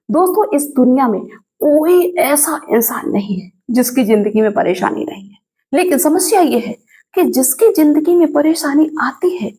दोस्तों, इस दुनिया में कोई ऐसा इंसान नहीं है जिसकी जिंदगी में परेशानी नहीं है। लेकिन समस्या ये है कि जिसकी जिंदगी में परेशानी आती है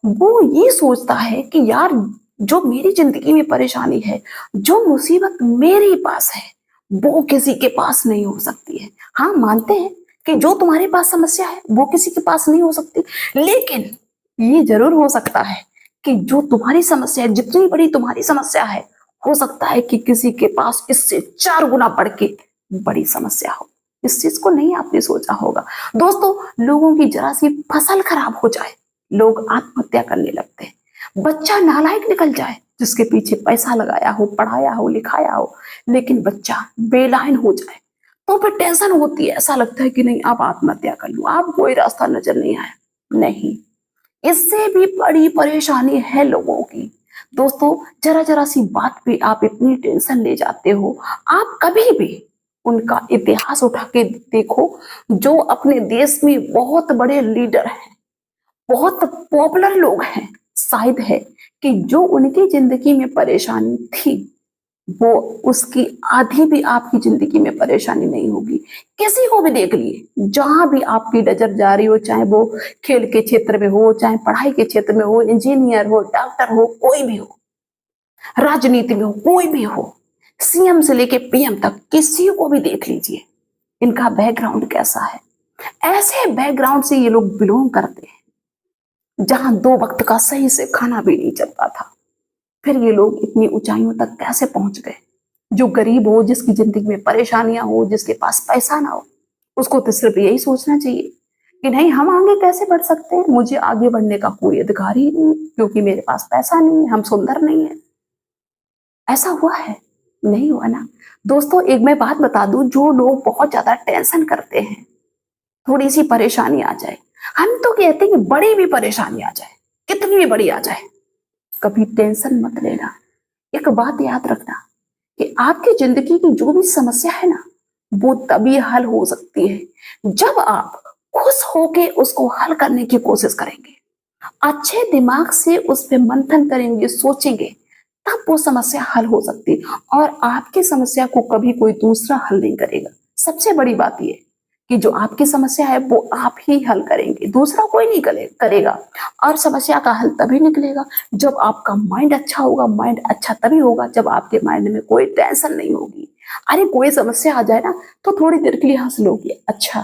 वो ये सोचता है कि यार, जो मेरी जिंदगी में परेशानी है, जो मुसीबत मेरे पास है, वो किसी के पास नहीं हो सकती है। हाँ, मानते हैं कि जो तुम्हारे पास समस्या है वो किसी के पास नहीं हो सकती, लेकिन ये जरूर हो सकता है कि जो तुम्हारी समस्या है, जितनी बड़ी तुम्हारी समस्या है, हो सकता है कि किसी के पास इससे 4 गुना बढ़ के बड़ी समस्या हो। इस चीज को नहीं आपने सोचा होगा। दोस्तों, लोगों की जरा सी फसल खराब हो जाए, लोग आत्महत्या करने लगते हैं। बच्चा नालायक निकल जाए, जिसके पीछे पैसा लगाया हो, पढ़ाया हो, लिखाया हो, लेकिन बच्चा बेलाइन हो जाए तो फिर टेंशन होती है। ऐसा लगता है कि नहीं, अब आत्महत्या कर लूं, अब कोई रास्ता नजर नहीं आया। नहीं, इससे भी बड़ी परेशानी है लोगों की। दोस्तों, जरा जरा सी बात पे आप इतनी टेंशन ले जाते हो। आप कभी भी उनका इतिहास उठा के देखो जो अपने देश में बहुत बड़े लीडर हैं, बहुत पॉपुलर लोग हैं। शायद है कि जो उनकी जिंदगी में परेशानी थी, वो उसकी आधी भी आपकी जिंदगी में परेशानी नहीं होगी। किसी को भी देख लिए, जहां भी आपकी नजर जा रही हो, चाहे वो खेल के क्षेत्र में हो, चाहे पढ़ाई के क्षेत्र में हो, इंजीनियर हो, डॉक्टर हो, कोई भी हो, राजनीति में हो, कोई भी हो, सीएम से लेके पीएम तक किसी को भी देख लीजिए, इनका बैकग्राउंड कैसा है। ऐसे बैकग्राउंड से ये लोग बिलोंग करते हैं जहां 2 वक्त का सही से खाना भी नहीं चलता था। फिर ये लोग इतनी ऊंचाइयों तक कैसे पहुंच गए। जो गरीब हो, जिसकी जिंदगी में परेशानियां हो, जिसके पास पैसा ना हो, उसको तो सिर्फ यही सोचना चाहिए कि नहीं, हम आगे कैसे बढ़ सकते हैं, मुझे आगे बढ़ने का कोई अधिकार ही नहीं, क्योंकि मेरे पास पैसा नहीं है, हम सुंदर नहीं है। ऐसा हुआ है? नहीं हुआ ना। दोस्तों, एक मैं बात बता दूं, जो लोग बहुत ज्यादा टेंशन करते हैं, थोड़ी सी परेशानी आ जाए, हम तो कहते हैं कि बड़ी भी परेशानी आ जाए, कितनी भी बड़ी आ जाए, कभी टेंशन मत लेना। एक बात याद रखना कि आपकी जिंदगी की जो भी समस्या है ना, वो तभी हल हो सकती है जब आप खुश होके उसको हल करने की कोशिश करेंगे, अच्छे दिमाग से उस पर मंथन करेंगे, सोचेंगे, तब वो समस्या हल हो सकती है। और आपकी समस्या को कभी कोई दूसरा हल नहीं करेगा। सबसे बड़ी बात ये कि जो आपकी समस्या है वो आप ही हल करेंगे, दूसरा कोई नहीं करेगा। और समस्या का हल तभी निकलेगा जब आपका माइंड अच्छा होगा। माइंड अच्छा तभी होगा जब आपके माइंड में कोई टेंशन नहीं होगी। अरे, कोई समस्या आ जाए ना तो थोड़ी देर के लिए हंस लोगे, अच्छा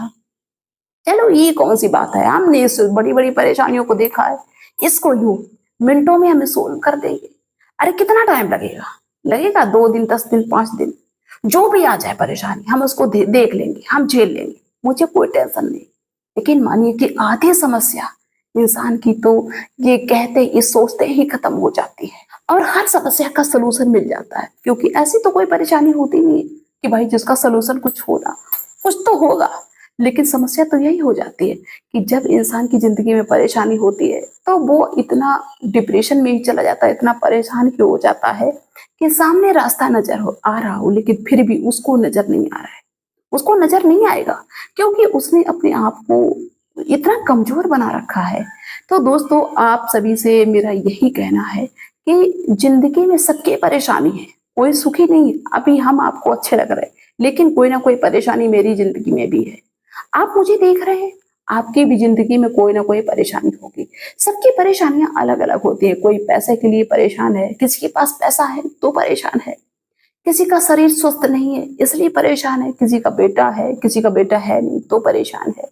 चलो ये कौन सी बात है, हमने इस बड़ी बड़ी परेशानियों को देखा है, इसको यूं मिनटों में हमें सोल्व कर देंगे। अरे, कितना टाइम लगेगा? लगेगा 2 दिन, 10 दिन, 5 दिन, जो भी आ जाए परेशानी हम उसको देख लेंगे, हम झेल लेंगे, मुझे कोई टेंशन नहीं। लेकिन मानिए कि आधी समस्या इंसान की तो ये कहते ये सोचते ही खत्म हो जाती है, और हर समस्या का सलूशन मिल जाता है, क्योंकि ऐसी तो कोई परेशानी होती नहीं है कि भाई जिसका सलूशन कुछ होगा, कुछ तो होगा। लेकिन समस्या तो यही हो जाती है कि जब इंसान की जिंदगी में परेशानी होती है तो वो इतना डिप्रेशन में ही चला जाता है, इतना परेशान क्यों हो जाता है कि सामने रास्ता नजर आ रहा हो, लेकिन फिर भी उसको नजर नहीं आ रहा है। उसको नजर नहीं आएगा क्योंकि उसने अपने आप को इतना कमजोर बना रखा है। तो दोस्तों, आप सभी से मेरा यही कहना है कि जिंदगी में सबकी परेशानी है, कोई सुखी नहीं है। अभी हम आपको अच्छे लग रहे हैं, लेकिन कोई ना कोई परेशानी मेरी जिंदगी में भी है। आप मुझे देख रहे हैं, आपकी भी जिंदगी में कोई ना कोई परेशानी होगी। सबकी परेशानियां अलग अलग होती है। कोई पैसे के लिए परेशान है, किसी के पास पैसा है तो परेशान है, किसी का शरीर स्वस्थ नहीं है इसलिए परेशान है, किसी का बेटा है, किसी का बेटा है नहीं तो परेशान है,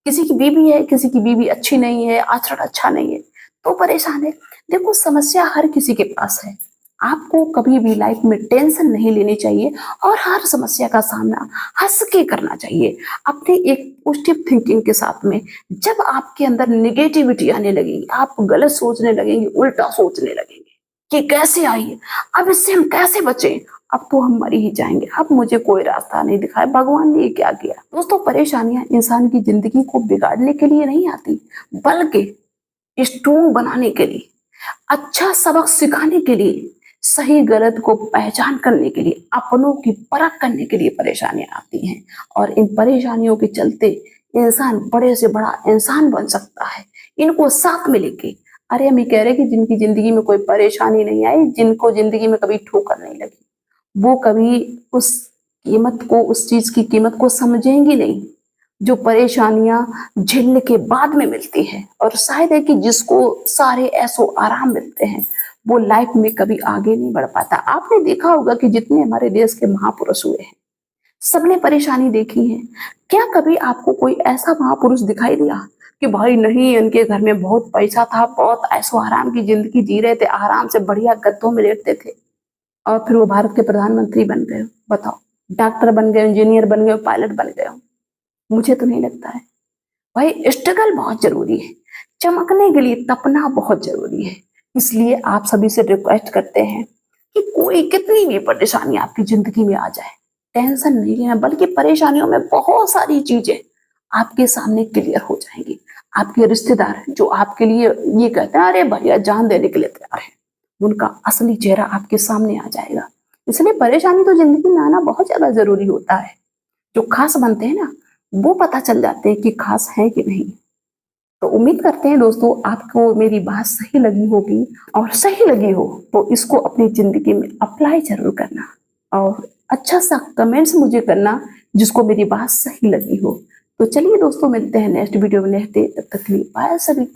किसी की बीवी है, किसी की बीवी अच्छी नहीं है, आचरण अच्छा नहीं है तो परेशान है। देखो, समस्या हर किसी के पास है। आपको कभी भी लाइफ में टेंशन नहीं लेनी चाहिए और हर समस्या का सामना हंस के करना चाहिए, अपनी एक पॉजिटिव थिंकिंग के साथ में। जब आपके अंदर निगेटिविटी आने लगेगी, आप गलत सोचने लगेंगे, उल्टा सोचने लगेंगे कि कैसे आई है, अब इससे हम कैसे बचें, अब तो हम मर ही जाएंगे, अब मुझे कोई रास्ता नहीं दिखाया, भगवान ने क्या किया। दोस्तों, परेशानियां इंसान की जिंदगी को बिगाड़ने के लिए नहीं आती, बल्कि स्ट्रोंग बनाने के लिए, अच्छा सबक सिखाने के लिए, सही गलत को पहचान करने के लिए, अपनों की परख करने के लिए परेशानियां आती हैं। और इन परेशानियों के चलते इंसान बड़े से बड़ा इंसान बन सकता है, इनको साथ में लेके। अरे, हम ये कह रहे हैं कि जिनकी जिंदगी में कोई परेशानी नहीं आई, जिनको जिंदगी में कभी ठोकर नहीं लगी, वो कभी उस चीज की कीमत को समझेंगी नहीं जो परेशानियां झेलने के बाद में मिलती है। और शायद है कि जिसको सारे ऐसो आराम मिलते हैं वो लाइफ में कभी आगे नहीं बढ़ पाता। आपने देखा होगा कि जितने हमारे देश के महापुरुष हुए हैं सबने परेशानी देखी है। क्या कभी आपको कोई ऐसा महापुरुष दिखाई दिया कि भाई नहीं, इनके घर में बहुत पैसा था, बहुत ऐशो आराम की जिंदगी जी रहे थे, आराम से बढ़िया गद्दों में लेटते थे, और फिर वो भारत के प्रधानमंत्री बन गए? बताओ, डॉक्टर बन गए, इंजीनियर बन गए, पायलट बन गए? मुझे तो नहीं लगता है। भाई स्ट्रगल बहुत जरूरी है, चमकने के लिए तपना बहुत जरूरी है। इसलिए आप सभी से रिक्वेस्ट करते हैं कि कोई कितनी भी परेशानी आपकी जिंदगी में आ जाए, टेंशन नहीं लेना, बल्कि परेशानियों में बहुत सारी चीजें आपके सामने क्लियर हो जाएंगी। आपके रिश्तेदार जो आपके लिए ये कहते हैं अरे भैया जान देने के लिए तैयार है, उनका असली चेहरा आपके सामने आ जाएगा। इसलिए परेशानी तो जिंदगी में आना बहुत ज्यादा जरूरी होता है। जो खास बनते हैं ना, वो पता चल जाते हैं कि खास है कि नहीं। तो उम्मीद करते हैं दोस्तों आपको मेरी बात सही लगी होगी, और सही लगी हो तो इसको अपनी जिंदगी में अप्लाई जरूर करना, और अच्छा सा कमेंट्स मुझे करना जिसको मेरी बात सही लगी हो। तो चलिए दोस्तों, मिलते हैं नेक्स्ट वीडियो में, तब तक के लिए बाय सभी को।